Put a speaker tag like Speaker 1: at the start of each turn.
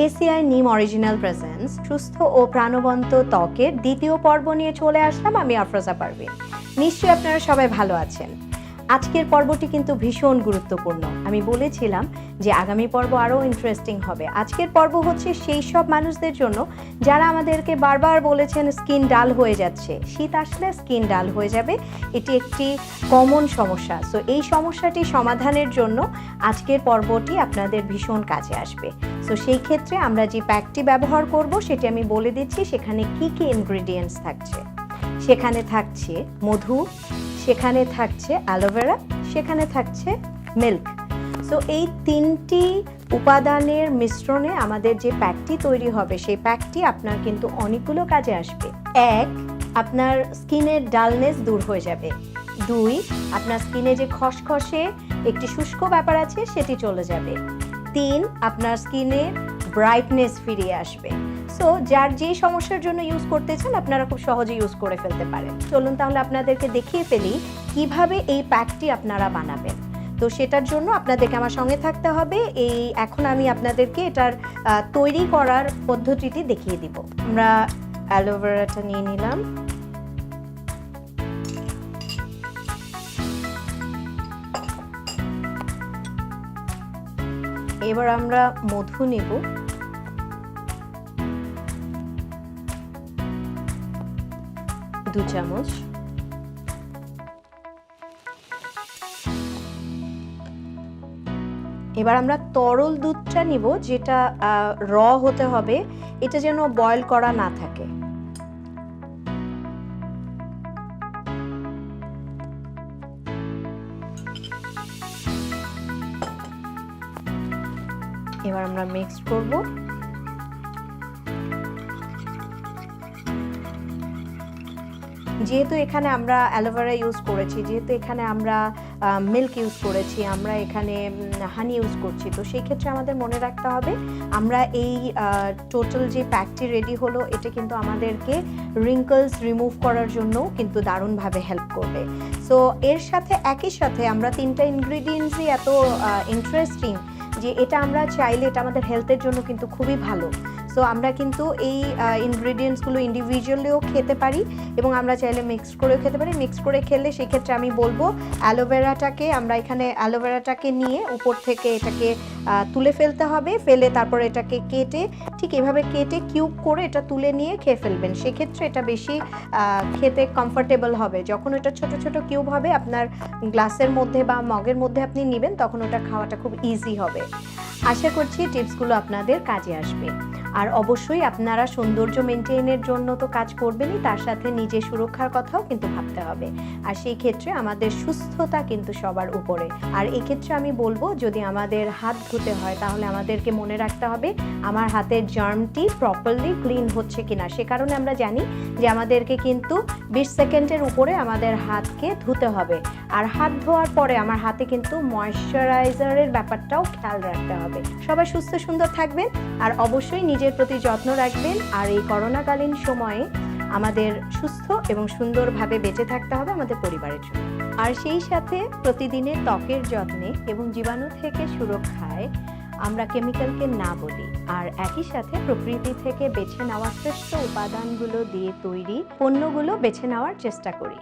Speaker 1: ACI নিম original presence সুস্থ ও প্রাণবন্ত ত্বকের দ্বিতীয় পর্ব নিয়ে চলে আসলাম আমি আফরোজা পারভিন। নিশ্চয়ই আপনারা সবাই ভালো আছেন। আজকের পর্বটি কিন্তু ভীষণ গুরুত্বপূর্ণ। আমি বলেছিলাম যে আগামী পর্ব আরও ইন্টারেস্টিং হবে। আজকের পর্ব হচ্ছে সেই সব মানুষদের জন্য যারা আমাদেরকে বারবার বলেছেন স্কিন ডাল হয়ে যাচ্ছে। শীত আসলে স্কিন ডাল হয়ে যাবে, এটি একটি কমন সমস্যা। সো এই সমস্যাটি সমাধানের জন্য আজকের পর্বটি আপনাদের ভীষণ কাজে আসবে। সো সেই ক্ষেত্রে আমরা যে প্যাকটি ব্যবহার করব সেটি আমি বলে দিচ্ছি। সেখানে কি কি ইনগ্রিডিয়েন্টস থাকছে। সেখানে থাকছে মধু, সেখানে থাকছে অ্যালোভেরা, সেখানে থাকছে মিল্ক। সো এই তিনটি উপাদানের মিশ্রণে আমাদের যে প্যাকটি তৈরি হবে সেই প্যাকটি আপনার কিন্তু অনেকগুলো কাজে আসবে। 1, আপনার স্কিনের ডালনেস দূর হয়ে যাবে। 2, আপনার স্কিনে যে খসখসে একটি শুষ্ক ব্যাপার আছে সেটি চলে যাবে। 3, আপনার স্কিনে ব্রাইটনেস ফিরিয়ে আসবে। সো যার যে সমস্যার জন্য ইউজ করতে চান আপনারা খুব সহজে ইউজ করে ফেলতে পারেন। চলুন তাহলে আপনাদেরকে দেখিয়ে ফেলি কিভাবে এই প্যাকটি আপনারা বানাবেন। তো সেটার জন্য আপনাদেরকে আমার সঙ্গে থাকতে হবে। এখন আমি আপনাদেরকে এটার তৈরি করার পদ্ধতিটি দেখিয়ে দিব। আমরা অ্যালোভেরাটা নিয়ে নিলাম। এবার আমরা মধু নেব। দু চামচ। এবার আমরা তরল দুধটা নিব, যেটা র হতে হবে, এটা যেন বয়েল করা না থাকে। এবার আমরা মিক্স করব। যেহেতু এখানে আমরা অ্যালোভেরা ইউজ করেছি, যেহেতু এখানে আমরা মিল্ক ইউজ করেছি, আমরা এখানে হানি ইউজ করছি, তো সেই ক্ষেত্রে আমাদের মনে রাখতে হবে আমরা এই টোটাল যে প্যাকটি রেডি হলো এটা কিন্তু আমাদেরকে রিঙ্কলস রিমুভ করার জন্য কিন্তু দারুণভাবে হেল্প করবে। সো এর সাথে একই সাথে আমরা তিনটা ইনগ্রিডিয়েন্টসই এত ইন্টারেস্টিং যে এটা আমরা চাইলে এটা আমাদের হেলথের জন্য কিন্তু খুবই ভালো। সো আমরা কিন্তু এই ইনগ্রিডিয়েন্টসগুলো ইন্ডিভিজুয়ালিও খেতে পারি এবং আমরা চাইলে মিক্স করেও খেতে পারি। মিক্স করে খেলে সেক্ষেত্রে আমি বলবো অ্যালোভেরাটাকে নিয়ে উপর থেকে এটাকে তুলে ফেলতে হবে। ফেলে তারপর এটাকে কেটে ঠিক এভাবে কেটে কিউব করে এটা তুলে নিয়ে খেয়ে ফেলবেন। সেক্ষেত্রে এটা বেশি খেতে কমফোর্টেবল হবে। যখন এটা ছোট ছোট কিউব হবে আপনার গ্লাসের মধ্যে বা মগের মধ্যে আপনি নেবেন তখন ওটা খাওয়াটা খুব ইজি হবে। আশা করছি টিপসগুলো আপনাদের কাজে আসবে। আর অবশ্যই আপনারা সৌন্দর্য মেনটেনের জন্য তো কাজ করবেনই, তার সাথে নিজের সুরক্ষার কথাও কিন্তু ভাবতে হবে। আর সেই ক্ষেত্রে আমাদের সুস্থতা কিন্তু সবার উপরে। আর এই ক্ষেত্রে আমি বলবো যদি আমাদের হাত ধুতে হয় তাহলে আমাদেরকে মনে রাখতে হবে আমার হাতের জার্মটি প্রপারলি ক্লিন হচ্ছে কিনা। সে কারণে আমরা জানি যে আমাদেরকে কিন্তু 20 সেকেন্ডের উপরে আমাদের হাতকে ধুতে হবে। আর হাত ধোয়ার পরে আমার হাতে কিন্তু ময়েশ্চারাইজারের ব্যাপারটাও খেয়াল রাখতে হবে। সবাই সুস্থ সুন্দর থাকবেন আর অবশ্যই নিজের প্রতি যত্ন রাখবেন। আর এই করোনাকালীন সময়ে আমাদের সুস্থ এবং সুন্দরভাবে বেঁচে থাকতে হবে আমাদের পরিবারের জন্য। আর সেই সাথে প্রতিদিনের ত্বকের যত্নে এবং জীবাণু থেকে সুরক্ষায় আমরা কেমিক্যালকে না বলি, আর একই সাথে প্রকৃতি থেকে বেছে নেওয়া শ্রেষ্ঠ উপাদানগুলো দিয়ে তৈরি পণ্যগুলো বেছে নেওয়ার চেষ্টা করি।